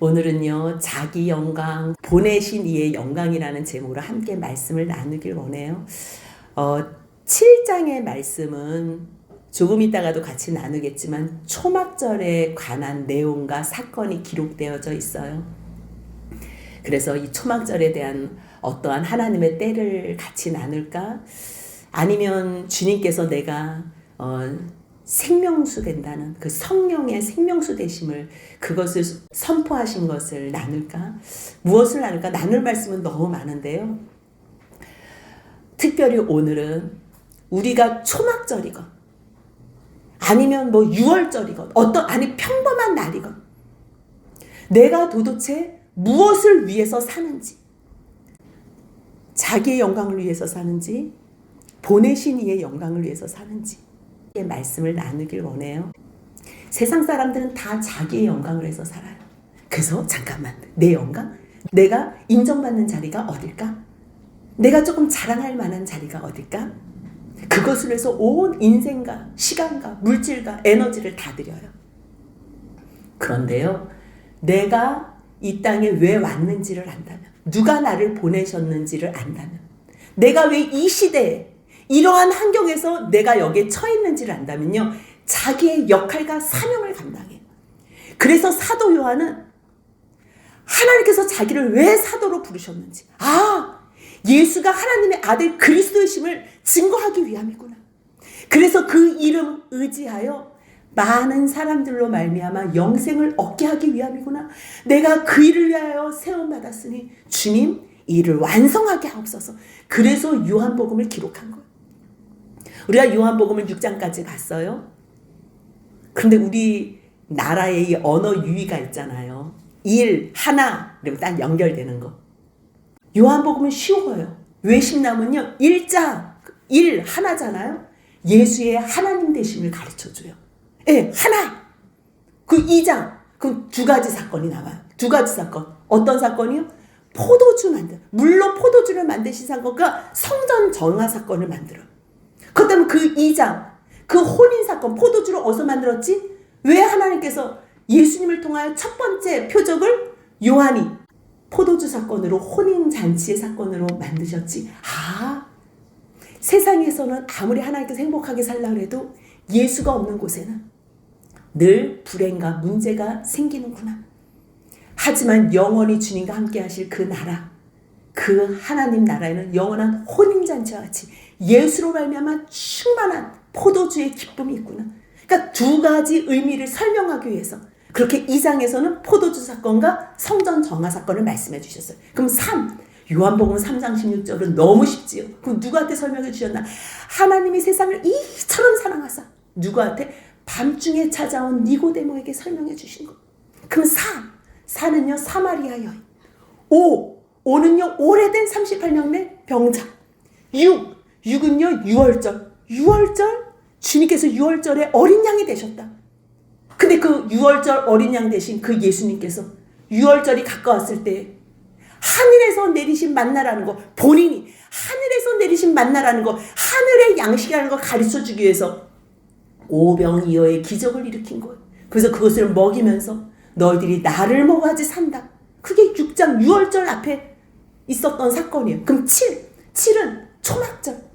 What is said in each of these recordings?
오늘은요, 자기 영광, 보내신 이의 영광이라는 제목으로 함께 말씀을 나누길 원해요. 7장의 말씀은 조금 이따가도 같이 나누겠지만 초막절에 관한 내용과 사건이 기록되어져 있어요. 그래서 이 초막절에 대한 어떠한 하나님의 때를 같이 나눌까? 아니면 주님께서 내가 생명수 된다는 그 성령의 생명수 되심을, 그것을 선포하신 것을 나눌까? 무엇을 나눌까? 나눌 말씀은 너무 많은데요. 특별히 오늘은 우리가 초막절이건 아니면 6월절이건 아니 평범한 날이건 내가 도대체 무엇을 위해서 사는지, 자기의 영광을 위해서 사는지, 보내신 이의 영광을 위해서 사는지 말씀을 나누길 원해요. 세상 사람들은 다 자기의 영광을 위해서 살아요. 그래서 잠깐만, 내 영광? 내가 인정받는 자리가 어딜까? 내가 조금 자랑할 만한 자리가 어딜까? 그것을 위해서 온 인생과 시간과 물질과 에너지를 다 들여요. 그런데요, 내가 이 땅에 왜 왔는지를 안다면, 누가 나를 보내셨는지를 안다면, 내가 왜 이 시대에 이러한 환경에서 내가 여기에 처했는지를 안다면요, 자기의 역할과 사명을 감당해요. 그래서 사도 요한은 하나님께서 자기를 왜 사도로 부르셨는지, 예수가 하나님의 아들 그리스도이심을 증거하기 위함이구나. 그래서 그 이름 의지하여 많은 사람들로 말미암아 영생을 얻게 하기 위함이구나. 내가 그 일을 위하여 세움받았으니 주님 이 일을 완성하게 하옵소서. 그래서 요한복음을 기록한 거예요. 우리가 요한복음을 6장까지 봤어요. 근데 우리 나라의 이 언어 유희가 있잖아요. 일, 하나, 이러면 딱 연결되는 거. 요한복음은 쉬워요. 왜 쉽냐면요, 일, 하나잖아요. 예수의 하나님 되심을 가르쳐줘요. 하나. 그 2장, 그 두 가지 사건이 나와요. 두 가지 사건. 어떤 사건이요? 물로 포도주를 만드신 사건과 성전 정화 사건을 만들어요. 그다음 그 2장, 그 혼인 사건, 포도주를 어디서 만들었지? 왜 하나님께서 예수님을 통하여 첫 번째 표적을 요한이 포도주 사건으로, 혼인 잔치의 사건으로 만드셨지? 세상에서는 아무리 하나님께서 행복하게 살려고 해도 예수가 없는 곳에는 늘 불행과 문제가 생기는구나. 하지만 영원히 주님과 함께 하실 그 나라, 그 하나님 나라에는 영원한 혼인잔치와 같이 예수로 말미암아 충만한 포도주의 기쁨이 있구나. 그러니까 두 가지 의미를 설명하기 위해서 그렇게 2장에서는 포도주 사건과 성전 정화 사건을 말씀해 주셨어요. 그럼 요한복음 3장 16절은 너무 쉽지요. 그럼 누구한테 설명해 주셨나? 하나님이 세상을 이처럼 사랑하사 누구한테? 밤중에 찾아온 니고데모에게 설명해 주신 거. 그럼 4는요 사마리아 여인. 5는요 오래된 38년의 병자. 6은요 6월절. 주님께서 6월절에 어린 양이 되셨다. 근데 그 6월절 어린 양 되신 그 예수님께서 6월절이 가까웠을 때 하늘에서 내리신 만나라는 거, 본인이 하늘에서 내리신 만나라는 거, 하늘의 양식이라는 걸 가르쳐주기 위해서 오병이어의 기적을 일으킨 거예요. 그래서 그것을 먹이면서 너희들이 나를 먹어야지 산다. 그게 6장 6월절 앞에 있었던 사건이에요. 그럼 7은 초막절.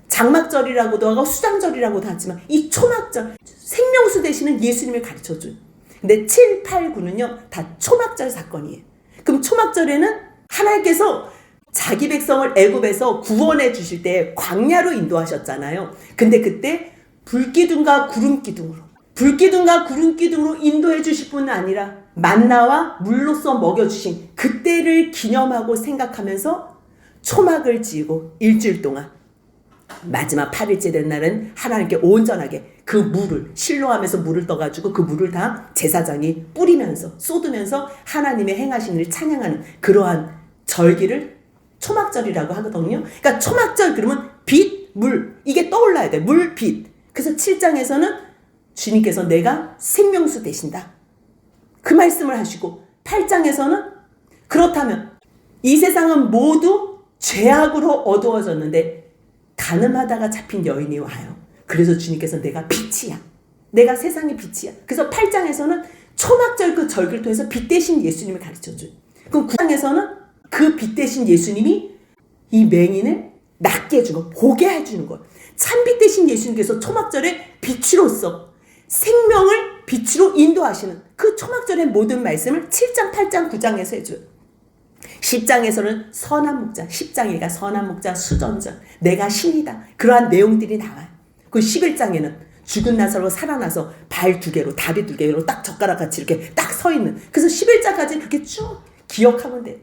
장막절이라고도 하고 수장절이라고도 하지만 이 초막절, 생명수 되시는 예수님을 가르쳐줘요. 근데 7, 8, 9는요 다 초막절 사건이에요. 그럼 초막절에는 하나님께서 자기 백성을 애굽에서 구원해 주실 때 광야로 인도하셨잖아요. 근데 그때 불기둥과 구름기둥으로 인도해 주실 뿐 아니라 만나와 물로써 먹여주신 그때를 기념하고 생각하면서 초막을 지고 일주일 동안 마지막 8일째 된 날은 하나님께 온전하게 그 물을 실로하면서 물을 떠가지고 그 물을 다 제사장이 뿌리면서 쏟으면서 하나님의 행하신 일을 찬양하는 그러한 절기를 초막절이라고 하거든요. 그러니까 초막절 그러면 빛, 물 이게 떠올라야 돼. 물, 빛. 그래서 7장에서는 주님께서 내가 생명수 되신다. 그 말씀을 하시고 8장에서는 그렇다면 이 세상은 모두 죄악으로 어두워졌는데 가늠하다가 잡힌 여인이 와요. 그래서 주님께서 내가 빛이야. 내가 세상의 빛이야. 그래서 8장에서는 초막절 그 절기를 통해서 빛 대신 예수님을 가르쳐줘요. 그럼 9장에서는 그 빛 대신 예수님이 이 맹인을 낫게 해주고 보게 해주는 거예요. 참빛 대신 예수님께서 초막절에 빛으로서 생명을 빛으로 인도하시는 그 초막절의 모든 말씀을 7장, 8장, 9장에서 해줘요. 10장에서는 선한 목자, 10장이니까 선한 목자, 수전자, 내가 신이다. 그러한 내용들이 나와요. 그 11장에는 죽은 나사로 살아나서 발 2개로, 다리 2개로 딱 젓가락같이 이렇게 딱 서 있는. 그래서 11장까지 그렇게 쭉 기억하면 돼요.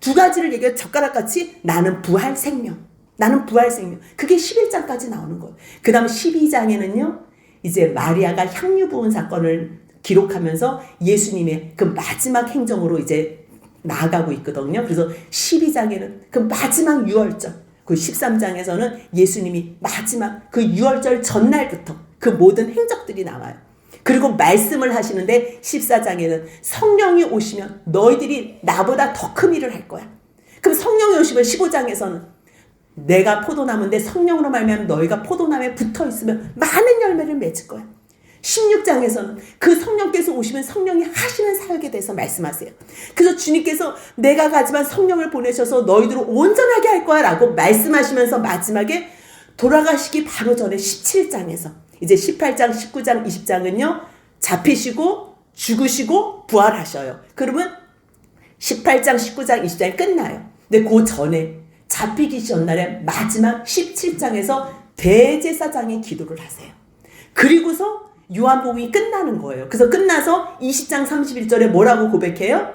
2가지를 얘기해 젓가락같이 나는 부활 생명. 나는 부활 생명. 그게 11장까지 나오는 거예요. 그 다음 12장에는요. 이제 마리아가 향유 부은 사건을 기록하면서 예수님의 그 마지막 행정으로 이제 나아가고 있거든요. 그래서 12장에는 그 마지막 유월절, 그 13장에서는 예수님이 마지막 그 유월절 전날부터 그 모든 행적들이 나와요. 그리고 말씀을 하시는데 14장에는 성령이 오시면 너희들이 나보다 더 큰 일을 할 거야. 그럼 성령이 오시면 15장에서는 내가 포도나무인데 성령으로 말미암아 너희가 포도나무에 붙어 있으면 많은 열매를 맺을 거야. 16장에서는 그 성령께서 오시면 성령이 하시는 사역에 대해서 말씀하세요. 그래서 주님께서 내가 가지만 성령을 보내셔서 너희들을 온전하게 할 거야 라고 말씀하시면서 마지막에 돌아가시기 바로 전에 17장에서 이제 18장, 19장, 20장은요 잡히시고 죽으시고 부활하셔요. 그러면 18장, 19장, 20장이 끝나요. 근데 그 전에 잡히기 전날에 마지막 17장에서 대제사장의 기도를 하세요. 그리고서 요한복음이 끝나는 거예요. 그래서 끝나서 20장 31절에 뭐라고 고백해요?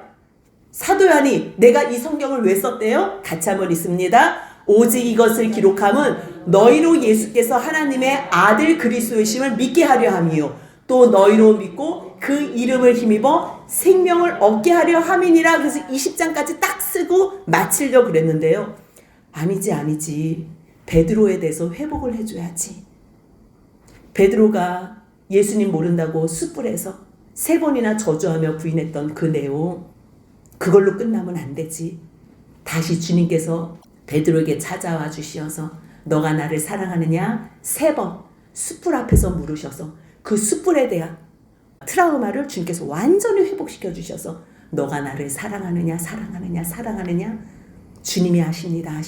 사도 요한이 내가 이 성경을 왜 썼대요? 같이 한번 읽습니다. 오직 이것을 기록함은 너희로 예수께서 하나님의 아들 그리스도이심을 믿게 하려 함이요 또 너희로 믿고 그 이름을 힘입어 생명을 얻게 하려 함이니라. 그래서 20장까지 딱 쓰고 마치려고 그랬는데요. 아니지. 베드로에 대해서 회복을 해줘야지. 베드로가 예수님 모른다고 숯불에서 3번이나 저주하며 부인했던 그 내용, 그걸로 끝나면 안 되지. 다시 주님께서 베드로에게 찾아와 주시어서 너가 나를 사랑하느냐? 3번 숯불 앞에서 물으셔서 그 숯불에 대한 트라우마를 주님께서 완전히 회복시켜 주셔서 너가 나를 사랑하느냐? 주님이 아십니다.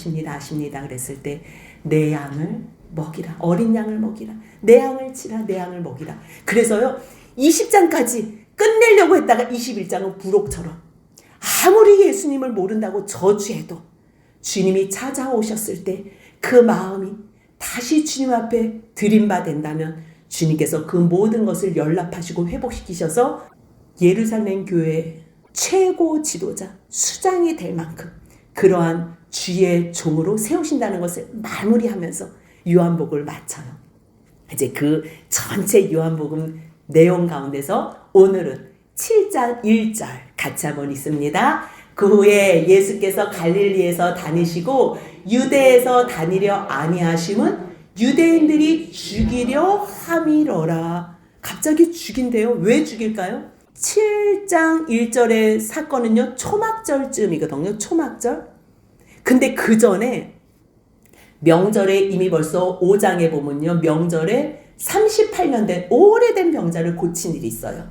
그랬을 때 내 양을 먹이라. 어린 양을 먹이라. 내 양을 치라. 내 양을 먹이라. 그래서요 20장까지 끝내려고 했다가 21장은 부록처럼 아무리 예수님을 모른다고 저주해도 주님이 찾아오셨을 때 그 마음이 다시 주님 앞에 드림받는다면 주님께서 그 모든 것을 연락하시고 회복시키셔서 예루살렘 교회의 최고 지도자 수장이 될 만큼 그러한 주의 종으로 세우신다는 것을 마무리하면서 요한복음을 마쳐요. 이제 그 전체 요한복음 내용 가운데서 오늘은 7장 1절 같이 한번 읽습니다. 그 후에 예수께서 갈릴리에서 다니시고 유대에서 다니려 아니하심은 유대인들이 죽이려 함이러라. 갑자기 죽인대요. 왜 죽일까요? 7장 1절의 사건은요 초막절쯤이거든요. 초막절. 근데 그 전에 명절에 이미 벌써 5장에 보면요 명절에 38년 된 오래된 병자를 고친 일이 있어요.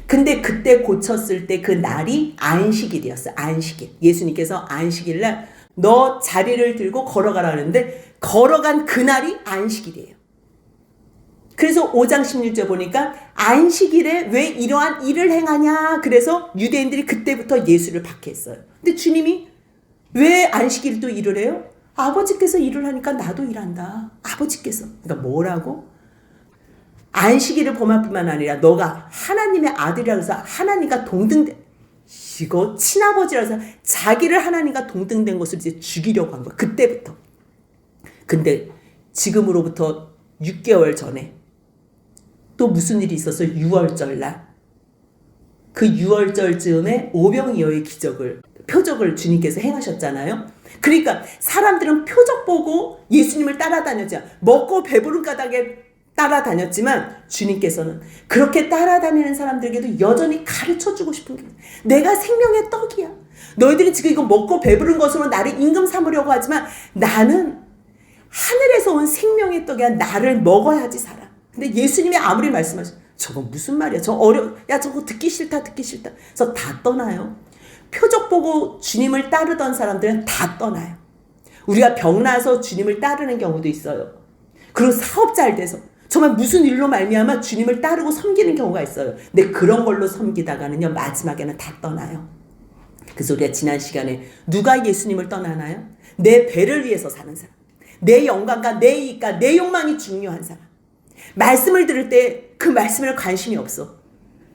근데 그때 고쳤을 때 그 날이 안식일이었어요. 안식일. 예수님께서 안식일날 너 자리를 들고 걸어가라 하는데 걸어간 그날이 안식일이에요. 그래서 5장 16절 보니까 안식일에 왜 이러한 일을 행하냐. 그래서 유대인들이 그때부터 예수를 박해했어요. 근데 주님이 왜 안식일도 일을 해요? 아버지께서 일을 하니까 나도 일한다. 아버지께서. 그러니까 뭐라고? 안식일을 범할 뿐만 아니라 너가 하나님의 아들이라고 해서 하나님과 동등된 이거 친아버지라서 자기를 하나님과 동등된 것을 이제 죽이려고 한 거야. 그때부터. 근데 지금으로부터 6개월 전에 또 무슨 일이 있어서 6월절 날 그 6월절 즈음에 오병이어의 표적을 주님께서 행하셨잖아요. 그러니까 사람들은 표적 보고 예수님을 따라다녔죠. 먹고 배부른 까닭에 따라다녔지만 주님께서는 그렇게 따라다니는 사람들에게도 여전히 가르쳐주고 싶은 게 내가 생명의 떡이야. 너희들이 지금 이거 먹고 배부른 것으로 나를 임금 삼으려고 하지만 나는 하늘에서 온 생명의 떡이야. 나를 먹어야지 살아. 근데 예수님이 아무리 말씀하셔 저거 무슨 말이야? 야, 저거 듣기 싫다. 그래서 다 떠나요. 표적 보고 주님을 따르던 사람들은 다 떠나요. 우리가 병나서 주님을 따르는 경우도 있어요. 그리고 사업 잘 돼서 정말 무슨 일로 말미암아 주님을 따르고 섬기는 경우가 있어요. 근데 그런 걸로 섬기다가는요, 마지막에는 다 떠나요. 그래서 우리가 지난 시간에 누가 예수님을 떠나나요? 내 배를 위해서 사는 사람, 내 영광과 내 이익과 내 욕망이 중요한 사람. 말씀을 들을 때 그 말씀에 관심이 없어.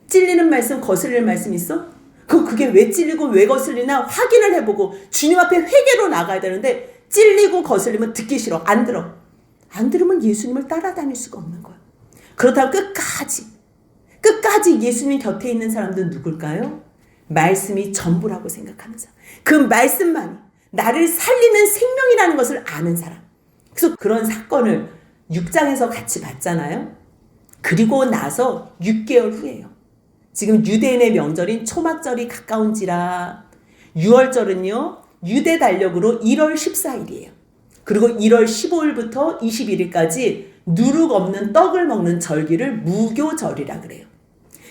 찔리는 말씀, 거슬리는 말씀 있어? 그게 왜 찔리고 왜 거슬리나 확인을 해보고 주님 앞에 회개로 나가야 되는데, 찔리고 거슬리면 듣기 싫어. 안 들어. 안 들으면 예수님을 따라다닐 수가 없는 거야. 그렇다고 끝까지 예수님 곁에 있는 사람들은 누굴까요? 말씀이 전부라고 생각하는 사람. 그 말씀만이 나를 살리는 생명이라는 것을 아는 사람. 그래서 그런 사건을 6장에서 같이 봤잖아요. 그리고 나서 6개월 후에요. 지금 유대인의 명절인 초막절이 가까운지라 6월절은요, 유대 달력으로 1월 14일이에요. 그리고 1월 15일부터 21일까지 누룩 없는 떡을 먹는 절기를 무교절이라 그래요.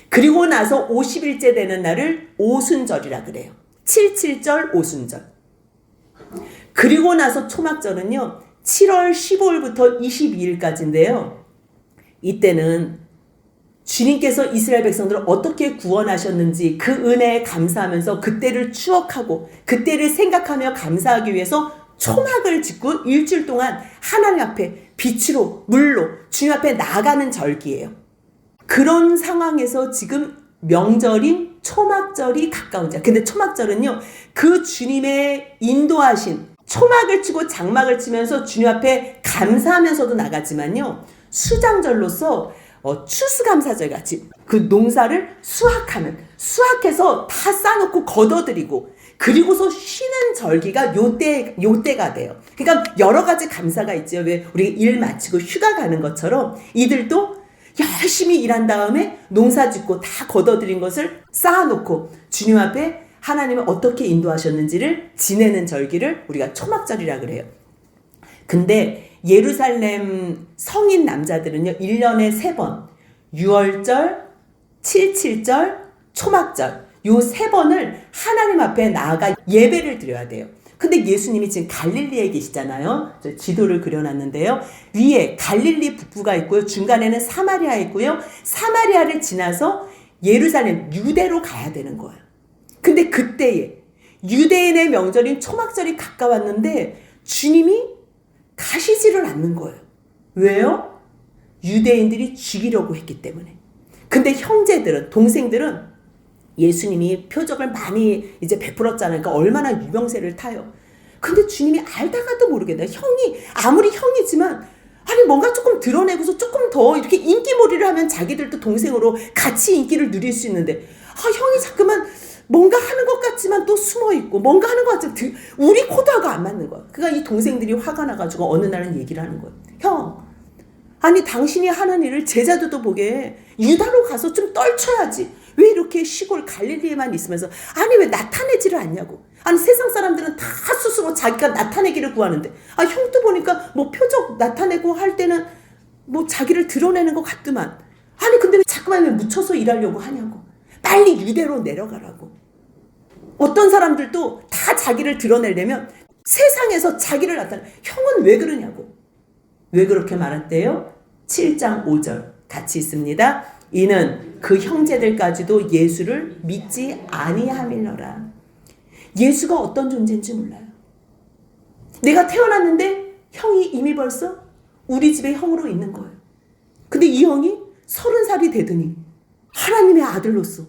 그리고 나서 50일째 되는 날을 오순절이라 그래요. 77절 오순절. 그리고 나서 초막절은요, 7월 15일부터 22일까지인데요. 이때는 주님께서 이스라엘 백성들을 어떻게 구원하셨는지 그 은혜에 감사하면서 그때를 추억하고 그때를 생각하며 감사하기 위해서 초막을 짓고 일주일 동안 하나님 앞에 빛으로 물로 주님 앞에 나가는 절기예요. 그런 상황에서 지금 명절인 초막절이 가까운 자. 근데 초막절은요, 그 주님의 인도하신 초막을 치고 장막을 치면서 주님 앞에 감사하면서도 나가지만요, 수장절로서 추수감사절 같이 그 농사를 수확해서 다 싸놓고 걷어들이고 그리고서 쉬는 절기가 요때가 돼요. 그러니까 여러 가지 감사가 있죠. 왜 우리 일 마치고 휴가 가는 것처럼 이들도 열심히 일한 다음에 농사 짓고 다 걷어들인 것을 쌓아놓고 주님 앞에 하나님은 어떻게 인도하셨는지를 지내는 절기를 우리가 초막절이라 그래요. 근데 예루살렘 성인 남자들은요, 1년에 3번 6월절, 77절, 초막절 요 3번을 하나님 앞에 나아가 예배를 드려야 돼요. 근데 예수님이 지금 갈릴리에 계시잖아요. 지도를 그려놨는데요. 위에 갈릴리 북부가 있고요. 중간에는 사마리아 있고요. 사마리아를 지나서 예루살렘 유대로 가야 되는 거예요. 근데 그때에 유대인의 명절인 초막절이 가까웠는데 주님이 가시지를 않는 거예요. 왜요? 유대인들이 죽이려고 했기 때문에. 근데 형제들은, 동생들은 예수님이 표적을 많이 이제 베풀었잖아요. 그러니까 얼마나 유명세를 타요. 근데 주님이 알다가도 모르겠네. 아무리 형이지만, 아니, 뭔가 조금 드러내고서 조금 더 이렇게 인기몰이를 하면 자기들도 동생으로 같이 인기를 누릴 수 있는데, 형이 자꾸만 뭔가 하는 것 같지만 또 숨어있고, 뭔가 하는 것 같지만 우리 코드하고 안 맞는 거야. 그러니까 이 동생들이 화가 나가지고 어느 날은 얘기를 하는 거예요. 형, 아니 당신이 하는 일을 제자들도 보게 유다로 가서 좀 떨쳐야지. 왜 이렇게 시골 갈릴리에만 있으면서, 아니 왜 나타내지를 않냐고. 아니 세상 사람들은 다 스스로 자기가 나타내기를 구하는데, 형도 보니까 뭐 표적 나타내고 할 때는 뭐 자기를 드러내는 것 같더만. 아니 근데 왜 자꾸만 왜 묻혀서 일하려고 하냐고. 빨리 유대로 내려가라고. 어떤 사람들도 다 자기를 드러내려면 세상에서 자기를 나타내. 형은 왜 그러냐고. 왜 그렇게 말했대요? 7장 5절 같이 있습니다. 이는 그 형제들까지도 예수를 믿지 아니함이러라. 예수가 어떤 존재인지 몰라요. 내가 태어났는데 형이 이미 벌써 우리 집에 형으로 있는 거예요. 근데 이 형이 30살이 되더니 하나님의 아들로서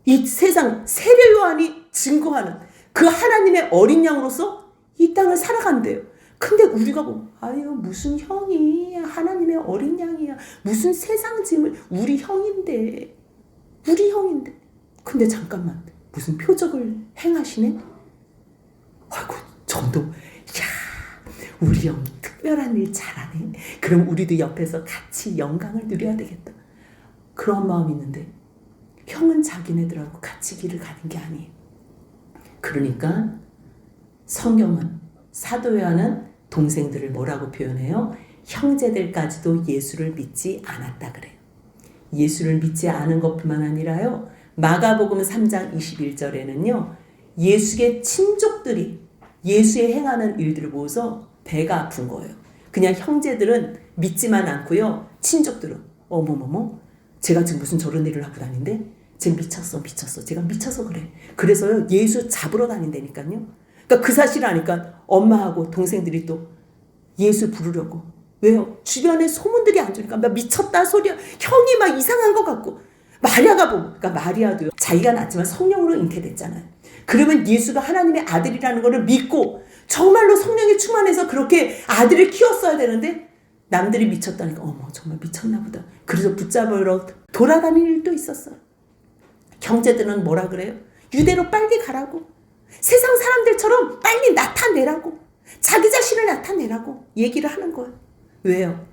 이 세상 세례 요한이 증거하는 그 하나님의 어린 양으로서 이 땅을 살아간대요. 근데 우리가 무슨 형이 하나님의 어린 양이야. 무슨 세상 짐을, 우리 형인데. 근데 잠깐만, 무슨 표적을 행하시네? 아이고, 전도, 우리 형 특별한 일 잘하네. 그럼 우리도 옆에서 같이 영광을 누려야 되겠다. 그런 마음이 있는데 형은 자기네들하고 같이 길을 가는 게 아니에요. 그러니까 성경은, 사도 요한은 동생들을 뭐라고 표현해요? 형제들까지도 예수를 믿지 않았다 그래요. 예수를 믿지 않은 것뿐만 아니라요. 마가복음 3장 21절에는요. 예수의 친족들이 예수의 행하는 일들을 보고서 배가 아픈 거예요. 그냥 형제들은 믿지만 않고요. 친족들은 어머머머 제가 지금 무슨 저런 일을 하고 다닌데? 쟤 미쳤어. 제가 미쳐서 그래. 그래서요. 예수 잡으러 다닌다니까요. 그러니까 그 사실을 아니까 엄마하고 동생들이 또 예수 부르려고. 왜요? 주변에 소문들이 안 좋으니까 막 미쳤다 소리야. 형이 막 이상한 것 같고. 마리아가 보고. 그러니까 마리아도요. 자기가 낳지만 성령으로 잉태됐잖아요. 그러면 예수가 하나님의 아들이라는 것을 믿고 정말로 성령이 충만해서 그렇게 아들을 키웠어야 되는데 남들이 미쳤다니까 어머 정말 미쳤나 보다. 그래서 붙잡으러 돌아다니는 일도 있었어요. 형제들은 뭐라 그래요? 유대로 빨리 가라고. 세상 사람들처럼 빨리 나타내라고. 자기 자신을 나타내라고 얘기를 하는 거예요. 왜요?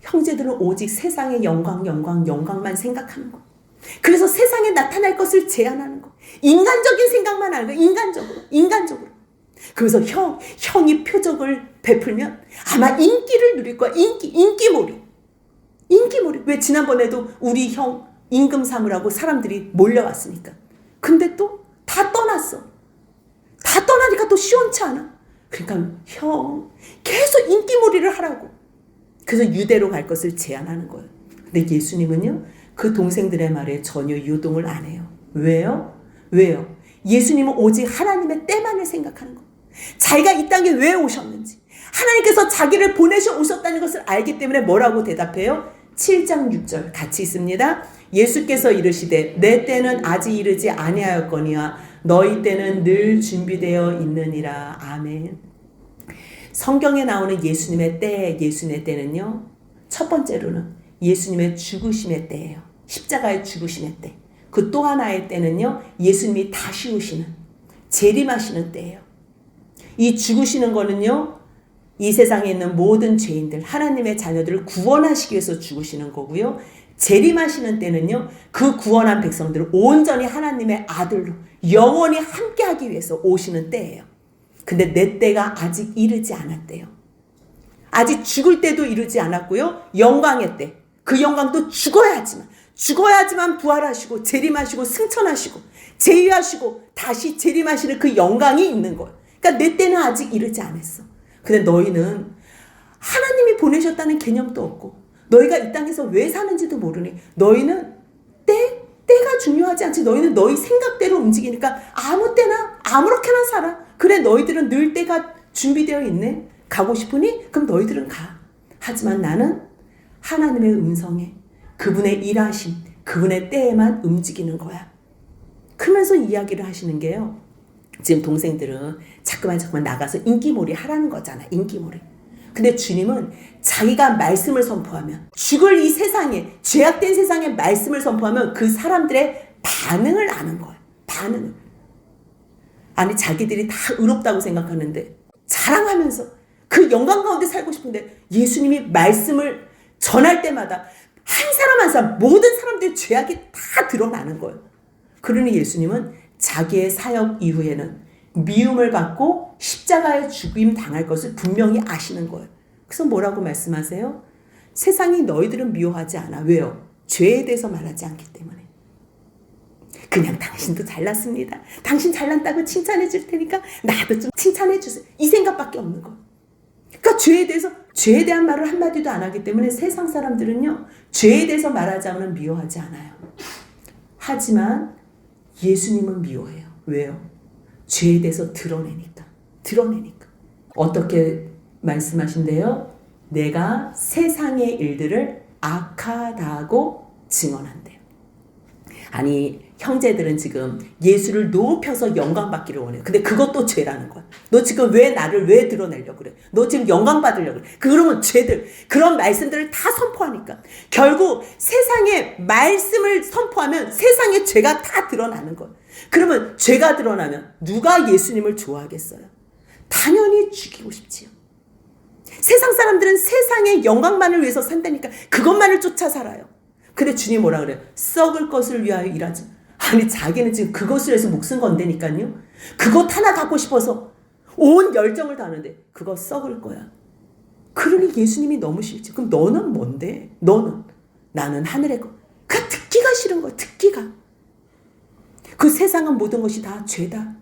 형제들은 오직 세상의 영광만 생각하는 거. 그래서 세상에 나타날 것을 제한하는 거. 인간적인 생각만 하는 거. 인간적으로. 그래서 형이 표적을 베풀면 아마 인기를 누릴 거야. 인기몰이. 왜 지난번에도 우리 형 임금 삼으라고 사람들이 몰려왔으니까. 근데 또 다 떠났어. 다 떠나니까 또 시원치 않아. 그러니까 형 계속 인기몰이를 하라고. 그래서 유대로 갈 것을 제안하는 거예요. 근데 예수님은요. 그 동생들의 말에 전혀 유동을 안 해요. 왜요? 예수님은 오직 하나님의 때만을 생각하는 거예요. 자기가 이 땅에 왜 오셨는지 하나님께서 자기를 보내셔 오셨다는 것을 알기 때문에 뭐라고 대답해요? 7장 6절 같이 있습니다. 예수께서 이르시되 내 때는 아직 이르지 아니하였거니와 너희 때는 늘 준비되어 있느니라. 아멘. 성경에 나오는 예수님의 때는요. 첫 번째로는 예수님의 죽으심의 때예요. 십자가의 죽으심의 때. 그 또 하나의 때는요. 예수님이 다시 오시는 재림하시는 때예요. 이 죽으시는 거는요. 이 세상에 있는 모든 죄인들, 하나님의 자녀들을 구원하시기 위해서 죽으시는 거고요. 재림하시는 때는요. 그 구원한 백성들을 온전히 하나님의 아들로 영원히 함께하기 위해서 오시는 때예요. 근데 내 때가 아직 이르지 않았대요. 아직 죽을 때도 이르지 않았고요. 영광의 때. 그 영광도 죽어야지만 부활하시고 재림하시고 승천하시고 제위하시고 다시 재림하시는 그 영광이 있는 거예요. 그러니까 내 때는 아직 이르지 않았어. 근데 너희는 하나님이 보내셨다는 개념도 없고 너희가 이 땅에서 왜 사는지도 모르니 너희는 때가 중요하지 않지. 너희는 너희 생각대로 움직이니까 아무 때나 아무렇게나 살아. 그래 너희들은 늘 때가 준비되어 있네. 가고 싶으니? 그럼 너희들은 가. 하지만 나는 하나님의 음성에 그분의 일하심, 그분의 때에만 움직이는 거야. 그러면서 이야기를 하시는 게요. 지금 동생들은 자꾸만 나가서 인기몰이 하라는 거잖아. 인기몰이. 근데 주님은 자기가 말씀을 선포하면 죽을 이 세상에 죄악된 세상에 말씀을 선포하면 그 사람들의 반응을 아는 거예요. 반응을. 아니 자기들이 다 의롭다고 생각하는데 자랑하면서 그 영광 가운데 살고 싶은데 예수님이 말씀을 전할 때마다 한 사람 한 사람 모든 사람들의 죄악이 다 드러나는 거예요. 그러니 예수님은 자기의 사역 이후에는 미움을 받고 십자가에 죽임 당할 것을 분명히 아시는 거예요. 그래서 뭐라고 말씀하세요? 세상이 너희들은 미워하지 않아. 왜요? 죄에 대해서 말하지 않기 때문에. 그냥 당신도 잘났습니다. 당신 잘났다고 칭찬해 줄 테니까 나도 좀 칭찬해 주세요. 이 생각밖에 없는 거예요. 그러니까 죄에 대한 말을 한마디도 안 하기 때문에 세상 사람들은요. 죄에 대해서 말하자면 미워하지 않아요. 하지만 예수님은 미워해요. 왜요? 죄에 대해서 드러내니까. 어떻게 말씀하신대요? 내가 세상의 일들을 악하다고 증언한대요. 아니 형제들은 지금 예수를 높여서 영광 받기를 원해요. 근데 그것도 죄라는 거야. 너 지금 나를 왜 드러내려고 그래? 너 지금 영광 받으려고 그래. 그러면 죄들, 그런 말씀들을 다 선포하니까 결국 세상의 말씀을 선포하면 세상의 죄가 다 드러나는 거야. 그러면 죄가 드러나면 누가 예수님을 좋아하겠어요? 당연히 죽이고 싶지요. 세상 사람들은 세상의 영광만을 위해서 산다니까 그것만을 쫓아 살아요. 근데 주님 뭐라 그래요? 썩을 것을 위하여 일하지. 아니 자기는 지금 그것을 해서 목숨 건다니까요. 그것 하나 갖고 싶어서 온 열정을 다하는데 그거 썩을 거야. 그러니 예수님이 너무 싫지. 그럼 너는 뭔데? 나는 하늘의 것. 그 싫은 거야. 듣기가. 그 세상은 모든 것이 다 죄다.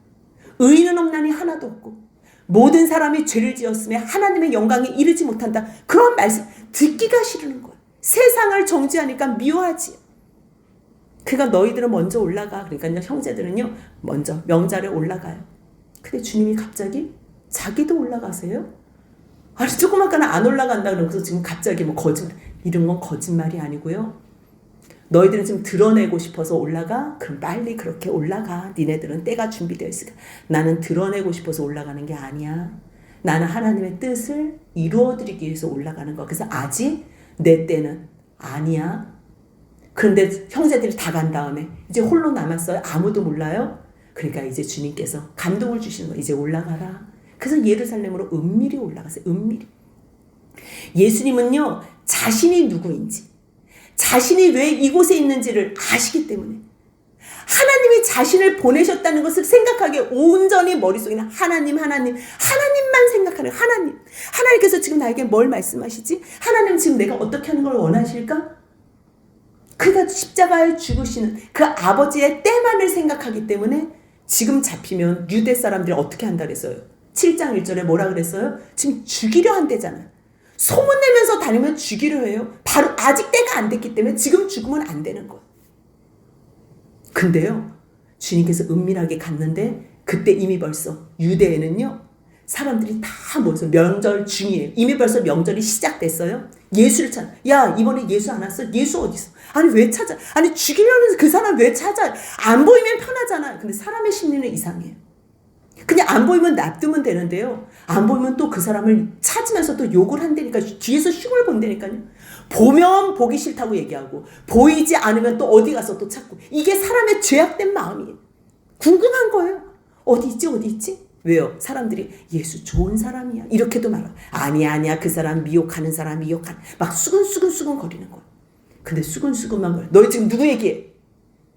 의인은 없나니 하나도 없고 모든 사람이 죄를 지었으며 하나님의 영광에 이르지 못한다. 그런 말씀 듣기가 싫은 거야. 세상을 정죄하니까 미워하지. 그러니까 너희들은 먼저 올라가. 그러니까 형제들은요 먼저 명절에 올라가요. 근데 주님이 갑자기 자기도 올라가세요? 아니 조그맣게는 안 올라간다 그러면서 지금 갑자기 뭐 거짓말, 이런 건 거짓말이 아니고요. 너희들은 지금 드러내고 싶어서 올라가? 그럼 빨리 그렇게 올라가. 니네들은 때가 준비되어 있으니까. 나는 드러내고 싶어서 올라가는 게 아니야. 나는 하나님의 뜻을 이루어드리기 위해서 올라가는 거야. 그래서 아직 내 때는 아니야. 그런데 형제들이 다 간 다음에 이제 홀로 남았어요. 아무도 몰라요. 그러니까 이제 주님께서 감동을 주시는 거예요. 이제 올라가라. 그래서 예루살렘으로 은밀히 올라갔어요. 은밀히. 예수님은요 자신이 누구인지, 자신이 왜 이곳에 있는지를 아시기 때문에 하나님이 자신을 보내셨다는 것을 생각하기에 온전히 머릿속에는 하나님만 생각하는 하나님. 하나님께서 지금 나에게 뭘 말씀하시지? 하나님 지금 내가 어떻게 하는 걸 원하실까? 그가 십자가에 죽으시는 그 아버지의 때만을 생각하기 때문에 지금 잡히면 유대 사람들이 어떻게 한다 그랬어요? 7장 1절에 뭐라 그랬어요? 지금 죽이려 한대잖아요. 소문내면서 다니면 죽이려 해요. 바로 아직 때가 안 됐기 때문에 지금 죽으면 안 되는 거예요. 근데요 주님께서 은밀하게 갔는데 그때 이미 벌써 유대에는요 사람들이 다 모여서 명절 중이에요. 이미 벌써 명절이 시작됐어요. 예수를 찾아. 야 이번에 예수 안 왔어? 예수 어디 있어? 아니 왜 찾아? 아니 죽이려는 그 사람 왜 찾아? 안 보이면 편하잖아요. 근데 사람의 심리는 이상해요. 그냥 안 보이면 놔두면 되는데요. 안 보이면 또 그 사람을 찾으면서 또 욕을 한다니까. 뒤에서 흉을 본다니까요. 보면 보기 싫다고 얘기하고 보이지 않으면 또 어디 가서 또 찾고. 이게 사람의 죄악된 마음이에요. 궁금한 거예요. 어디 있지 어디 있지? 왜요? 사람들이 예수 좋은 사람이야 이렇게도 말하고 아니야 그 사람 미혹하는 사람 미혹하는 막 수근수근 거리는 거야. 근데 수근수근만 거려. 너희 지금 누구 얘기해?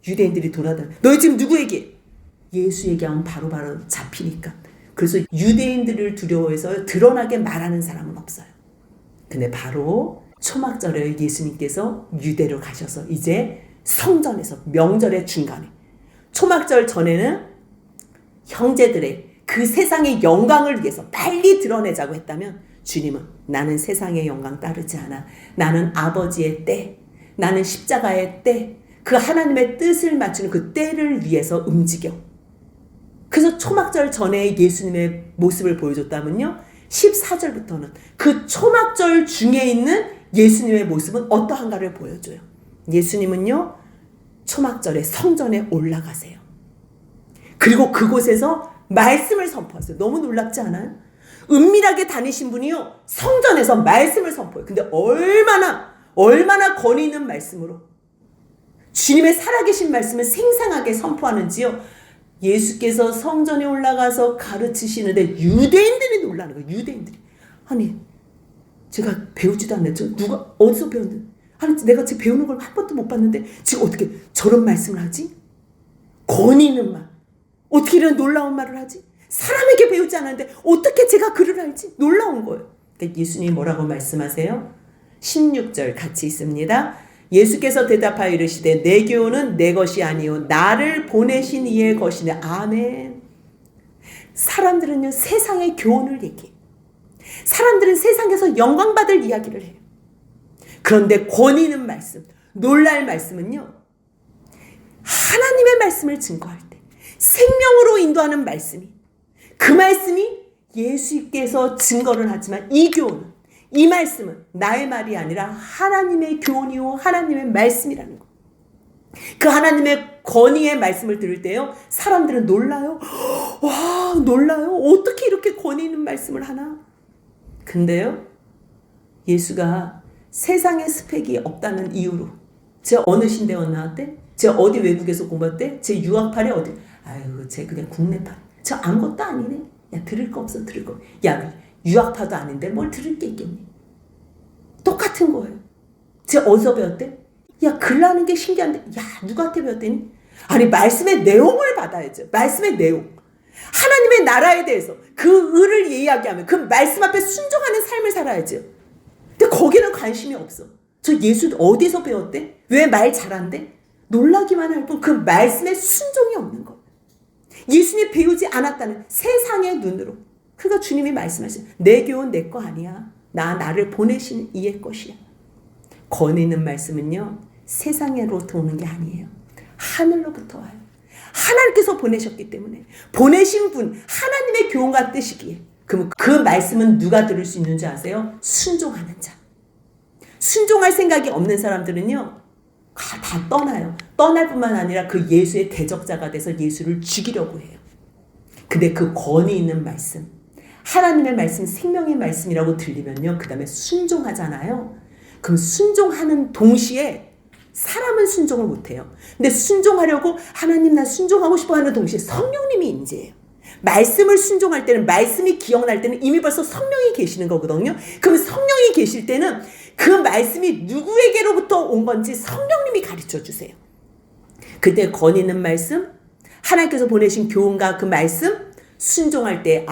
유대인들이 돌아다녀. 너희 지금 누구 얘기해? 예수 얘기하면 바로바로 잡히니까. 그래서 유대인들을 두려워해서 드러나게 말하는 사람은 없어요. 근데 바로 초막절에 예수님께서 유대로 가셔서 이제 성전에서 명절의 중간에 초막절 전에는 형제들의 그 세상의 영광을 위해서 빨리 드러내자고 했다면 주님은 나는 세상의 영광 따르지 않아. 나는 아버지의 때, 나는 십자가의 때, 그 하나님의 뜻을 맞추는 그 때를 위해서 움직여. 그래서 초막절 전에 예수님의 모습을 보여줬다면요 14절부터는 그 초막절 중에 있는 예수님의 모습은 어떠한가를 보여줘요. 예수님은요 초막절에 성전에 올라가세요. 그리고 그곳에서 말씀을 선포하세요. 너무 놀랍지 않아요? 은밀하게 다니신 분이요 성전에서 말씀을 선포해요. 근데 얼마나 권위 있는 말씀으로 주님의 살아계신 말씀을 생생하게 선포하는지요. 예수께서 성전에 올라가서 가르치시는데 유대인들이 놀라는 거예요. 유대인들이. 아니 제가 배우지도 않았죠. 누가 어디서 배웠는데? 아니 내가 지금 배우는 걸 한 번도 못 봤는데 지금 어떻게 저런 말씀을 하지? 권위 있는 말. 어떻게 이런 놀라운 말을 하지? 사람에게 배우지 않았는데 어떻게 제가 글을 알지? 놀라운 거예요. 그러니까 예수님이 뭐라고 말씀하세요? 16절 같이 있습니다. 예수께서 대답하여 이르시되 내 교훈은 내 것이 아니요 나를 보내신 이의 것이네. 아멘. 사람들은요 세상의 교훈을 얘기해요. 사람들은 세상에서 영광받을 이야기를 해요. 그런데 권위 있는 말씀, 놀랄 말씀은요 하나님의 말씀을 증거할 때 생명으로 인도하는 말씀이, 그 말씀이 예수께서 증거를 하지만 이 교훈은, 이 말씀은 나의 말이 아니라 하나님의 교훈이요 하나님의 말씀이라는 거. 그 하나님의 권위의 말씀을 들을 때요 사람들은 놀라요. 와 놀라요. 어떻게 이렇게 권위 있는 말씀을 하나. 근데요 예수가 세상의 스펙이 없다는 이유로 제 어느 신대원 나왔대? 제 어디 외국에서 공부했대? 제 유학파래 어디? 아유 제 그냥 국내파. 저 아무것도 아니네. 야 들을 거 없어 들을 거. 야 유학파도 아닌데 뭘 들을 게 있겠니? 똑같은 거예요. 제 어디서 배웠대? 야 글라는 게 신기한데 야 누구한테 배웠대니? 아니 말씀의 내용을 받아야죠. 말씀의 내용. 하나님의 나라에 대해서 그 의를 이야기하면 그 말씀 앞에 순종하는 삶을 살아야죠. 근데 거기는 관심이 없어. 저 예수 어디서 배웠대? 왜 말 잘한대? 놀라기만 할 뿐 그 말씀에 순종이 없는 것. 예수님이 배우지 않았다는 세상의 눈으로. 그러니까 주님이 말씀하신 내 교훈 내 거 아니야. 나를 보내신 이의 것이야. 권위 있는 말씀은요. 세상으로부터 오는 게 아니에요. 하늘로부터 와요. 하나님께서 보내셨기 때문에 보내신 분 하나님의 교훈과 뜻이기에 그럼 그 말씀은 누가 들을 수 있는지 아세요? 순종하는 자. 순종할 생각이 없는 사람들은요. 다 떠나요. 떠날 뿐만 아니라 그 예수의 대적자가 돼서 예수를 죽이려고 해요. 근데 그 권위 있는 말씀 하나님의 말씀 생명의 말씀이라고 들리면요. 그 다음에 순종하잖아요. 그럼 순종하는 동시에 사람은 순종을 못해요. 근데 순종하려고 하나님 나 순종하고 싶어 하는 동시에 성령님이 임재해요. 말씀을 순종할 때는 말씀이 기억날 때는 이미 벌써 성령이 계시는 거거든요. 그럼 성령이 계실 때는 그 말씀이 누구에게로부터 온 건지 성령님이 가르쳐 주세요. 그때 권위 있는 말씀 하나님께서 보내신 교훈과 그 말씀 순종할 때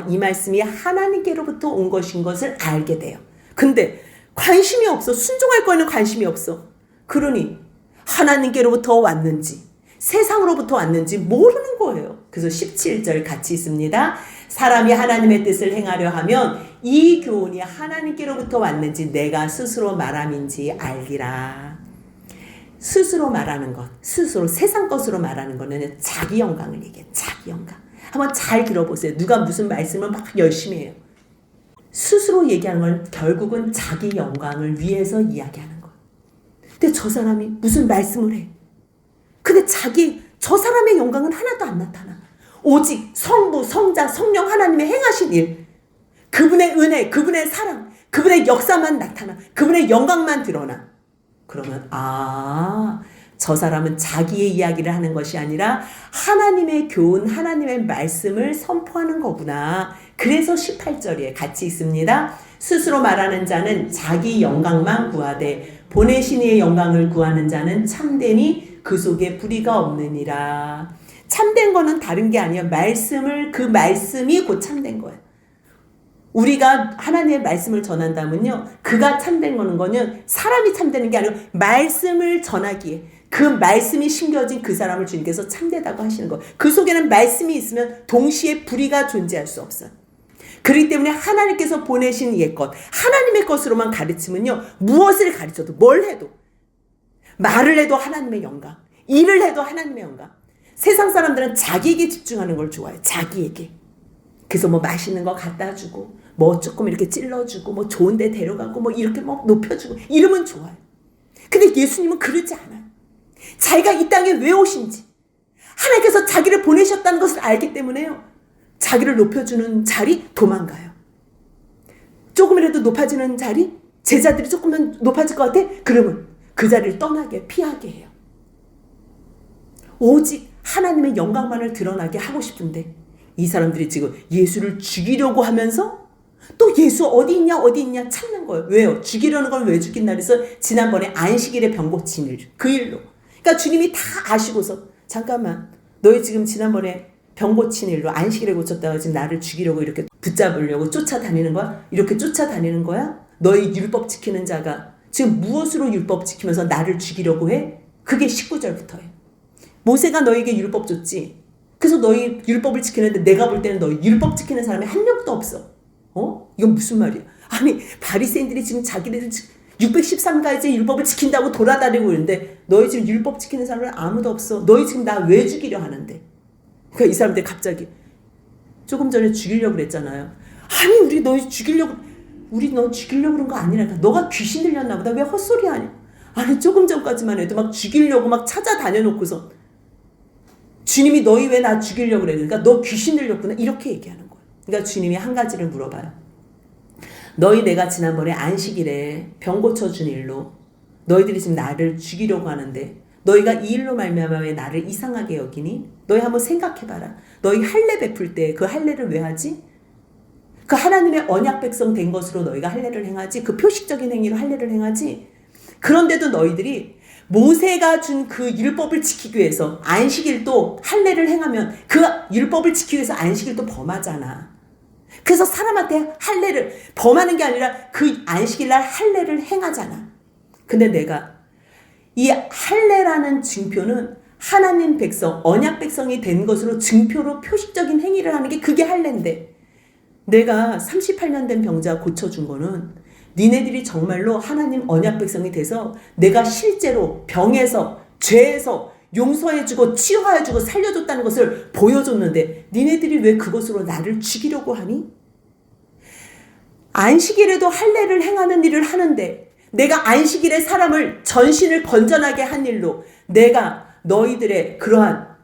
이 말씀이 하나님께로부터 온 것인 것을 알게 돼요. 근데 관심이 없어. 순종할 거에는 관심이 없어. 그러니 하나님께로부터 왔는지 세상으로부터 왔는지 모르는 거예요. 그래서 17절 같이 있습니다. 사람이 하나님의 뜻을 행하려 하면 이 교훈이 하나님께로부터 왔는지 내가 스스로 말함인지 알리라. 스스로 말하는 것, 스스로 세상 것으로 말하는 거는 자기 영광을 얘기해요. 자기 영광. 한번 잘 들어보세요. 누가 무슨 말씀을 막 열심히 해요. 스스로 얘기하는 건 결국은 자기 영광을 위해서 이야기하는 거예요. 근데 저 사람이 무슨 말씀을 해. 근데 저 사람의 영광은 하나도 안 나타나. 오직 성부, 성자, 성령 하나님의 행하신 일, 그분의 은혜, 그분의 사랑, 그분의 역사만 나타나. 그분의 영광만 드러나. 그러면 저 사람은 자기의 이야기를 하는 것이 아니라 하나님의 교훈, 하나님의 말씀을 선포하는 거구나. 그래서 18절에 같이 있습니다. 스스로 말하는 자는 자기 영광만 구하되 보내신 이의 영광을 구하는 자는 참되니 그 속에 불의가 없느니라. 참된 거는 다른 게 아니에요. 그 말씀이 곧 참된 거예요. 우리가 하나님의 말씀을 전한다면요. 그가 참된 거는 사람이 참되는 게 아니고 말씀을 전하기에 그 말씀이 심겨진 그 사람을 주님께서 참되다고 하시는 거예요. 그 속에는 말씀이 있으면 동시에 불의가 존재할 수 없어요. 그렇기 때문에 하나님께서 보내신 옛 것, 하나님의 것으로만 가르치면요. 무엇을 가르쳐도 뭘 해도 말을 해도 하나님의 영광, 일을 해도 하나님의 영광. 세상 사람들은 자기에게 집중하는 걸 좋아해요. 자기에게. 그래서 뭐 맛있는 거 갖다 주고 뭐 조금 이렇게 찔러주고 뭐 좋은 데 데려가고 뭐 이렇게 뭐 높여주고 이러면 좋아요. 근데 예수님은 그러지 않아요. 자기가 이 땅에 왜 오신지 하나님께서 자기를 보내셨다는 것을 알기 때문에요. 자기를 높여주는 자리 도망가요. 조금이라도 높아지는 자리 제자들이 조금만 높아질 것 같아? 그러면 그 자리를 떠나게 피하게 해요. 오직 하나님의 영광만을 드러나게 하고 싶은데 이 사람들이 지금 예수를 죽이려고 하면서 또 예수 어디 있냐 찾는 거예요. 왜요? 죽이려는 걸 왜 죽인다 그래서 지난번에 안식일에 병 고친 일, 그 일로. 그러니까 주님이 다 아시고서 잠깐만 너희 지금 지난번에 병 고친 일로 안식일에 고쳤다가 지금 나를 죽이려고 이렇게 붙잡으려고 쫓아다니는 거야? 이렇게 쫓아다니는 거야? 너희 율법 지키는 자가 지금 무엇으로 율법 지키면서 나를 죽이려고 해? 그게 19절부터예요. 모세가 너희에게 율법 줬지. 그래서 너희 율법을 지키는데 내가 볼 때는 너희 율법 지키는 사람이 한 명도 없어. 이건 무슨 말이야? 아니 바리새인들이 지금 자기네들 613가지의 율법을 지킨다고 돌아다니고 있는데 너희 지금 율법 지키는 사람은 아무도 없어. 너희 지금 나 왜 죽이려 하는데? 그러니까 이 사람들이 갑자기 조금 전에 죽이려고 그랬잖아요. 아니 우리 너 죽이려고 그런 거 아니라니까. 너가 귀신 들렸나 보다. 왜 헛소리 하냐? 아니 조금 전까지만 해도 막 죽이려고 막 찾아다녀 놓고서 주님이 너희 왜 나 죽이려고 그래? 그러니까 너 귀신 들렸구나. 이렇게 얘기하는 거예요. 그러니까 주님이 한 가지를 물어봐요. 너희 내가 지난번에 안식일에 병 고쳐준 일로 너희들이 지금 나를 죽이려고 하는데 너희가 이 일로 말미암아 왜 나를 이상하게 여기니? 너희 한번 생각해봐라. 너희 할례 베풀 때 그 할례를 왜 하지? 그 하나님의 언약 백성 된 것으로 너희가 할례를 행하지? 그 표식적인 행위로 할례를 행하지? 그런데도 너희들이 모세가 준 그 율법을 지키기 위해서 안식일도 할례를 행하면 그 율법을 지키기 위해서 안식일도 범하잖아. 그래서 사람한테 할례를 범하는 게 아니라 그 안식일날 할례를 행하잖아. 근데 내가 이 할례라는 증표는 하나님 백성, 언약 백성이 된 것으로 증표로 표식적인 행위를 하는 게 그게 할례인데, 내가 38년 된 병자 고쳐준 거는 니네들이 정말로 하나님 언약 백성이 돼서 내가 실제로 병에서 죄에서 용서해주고 치유하여주고 살려줬다는 것을 보여줬는데 니네들이 왜 그것으로 나를 죽이려고 하니? 안식일에도 할례를 행하는 일을 하는데 내가 안식일에 사람을 전신을 건전하게 한 일로 내가 너희들의 그러한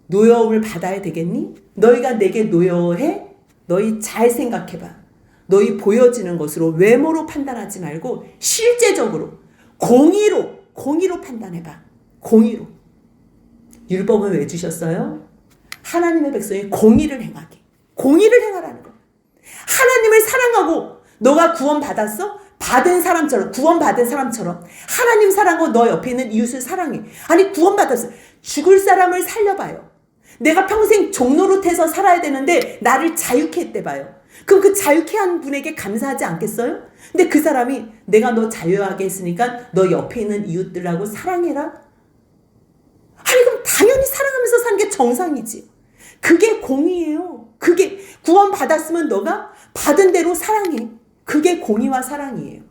노여움을 받아야 되겠니? 너희가 내게 노여해? 너희 잘 생각해봐. 너희 보여지는 것으로 외모로 판단하지 말고 실제적으로 공의로 판단해봐. 공의로. 율법은 왜 주셨어요? 하나님의 백성이 공의를 행하게. 공의를 행하라는 거. 하나님을 사랑하고 너가 구원받았어? 구원받은 사람처럼 하나님 사랑하고 너 옆에 있는 이웃을 사랑해. 아니 구원받았어. 죽을 사람을 살려봐요. 내가 평생 종노릇해서 살아야 되는데 나를 자유케 했대 봐요. 그럼 그 자유케 한 분에게 감사하지 않겠어요? 근데 그 사람이 내가 너 자유하게 했으니까 너 옆에 있는 이웃들하고 사랑해라? 아니 그럼 당연히 사랑하면서 사는 게 정상이지. 그게 공의예요. 그게 구원받았으면 너가 받은 대로 사랑해. 그게 공의와 사랑이에요.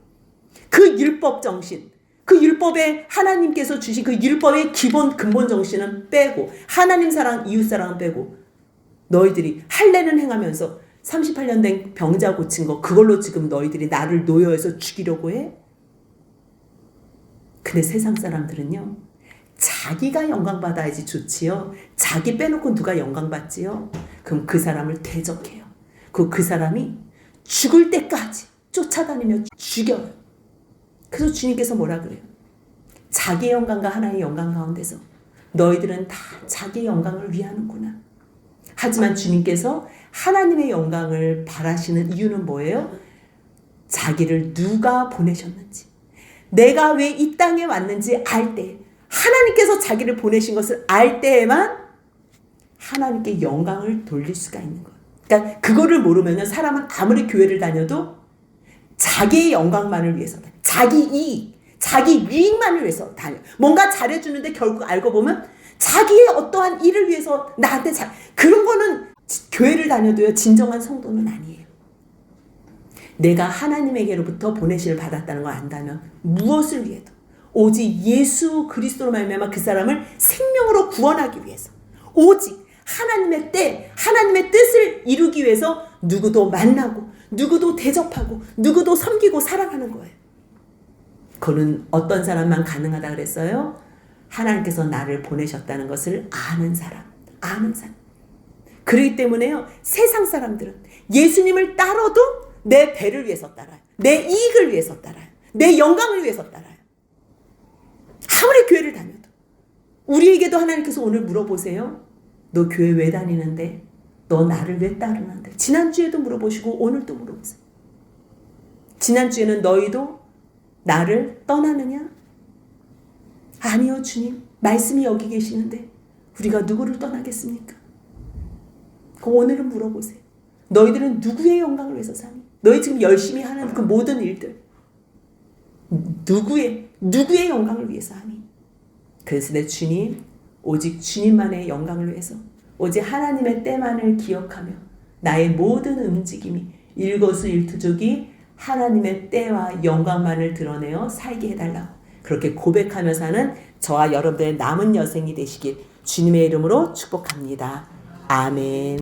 그 율법 정신, 그 율법에 하나님께서 주신 그 율법의 근본 정신은 빼고 하나님 사랑, 이웃 사랑은 빼고 너희들이 할례는 행하면서 38년 된 병자 고친 거 그걸로 지금 너희들이 나를 노여해서 죽이려고 해? 근데 세상 사람들은요. 자기가 영광받아야지 좋지요. 자기 빼놓고 누가 영광받지요? 그럼 그 사람을 대적해요. 그 사람이 죽을 때까지 쫓아다니며 죽여요. 그래서 주님께서 뭐라 그래요? 자기의 영광과 하나의 영광 가운데서 너희들은 다 자기의 영광을 위하는구나. 하지만 주님께서 하나님의 영광을 바라시는 이유는 뭐예요? 자기를 누가 보내셨는지, 내가 왜 이 땅에 왔는지 알 때, 하나님께서 자기를 보내신 것을 알 때에만 하나님께 영광을 돌릴 수가 있는 거예요. 그러니까 그거를 모르면 사람은 아무리 교회를 다녀도 자기의 영광만을 위해서 다녀요. 자기 유익만을 위해서 다녀요. 뭔가 잘해주는데 결국 알고 보면 자기의 어떠한 일을 위해서 나한테 그런 거는 교회를 다녀도요 진정한 성도는 아니에요. 내가 하나님에게로부터 보내심을 받았다는 걸 안다면 무엇을 위해도 오직 예수 그리스도로 말미암아 그 사람을 생명으로 구원하기 위해서 오직 하나님의 때, 하나님의 뜻을 이루기 위해서 누구도 만나고 누구도 대접하고 누구도 섬기고 사랑하는 거예요. 그거는 어떤 사람만 가능하다 그랬어요? 하나님께서 나를 보내셨다는 것을 아는 사람. 그렇기 때문에요. 세상 사람들은 예수님을 따라도 내 배를 위해서 따라요. 내 이익을 위해서 따라요. 내 영광을 위해서 따라요. 아무리 교회를 다녀도. 우리에게도 하나님께서 오늘 물어보세요. 너 교회 왜 다니는데? 너 나를 왜 따르는데? 지난주에도 물어보시고 오늘도 물어보세요. 지난주에는 너희도 나를 떠나느냐? 아니요 주님. 말씀이 여기 계시는데 우리가 누구를 떠나겠습니까? 오늘은 물어보세요. 너희들은 누구의 영광을 위해서 사니? 너희 지금 열심히 하는 그 모든 일들 누구의 영광을 위해서 하니? 그래서 내 주님 오직 주님만의 영광을 위해서 오직 하나님의 때만을 기억하며 나의 모든 움직임이 일거수일투족이 하나님의 때와 영광만을 드러내어 살게 해달라고 그렇게 고백하며 사는 저와 여러분들의 남은 여생이 되시길 주님의 이름으로 축복합니다. 아멘.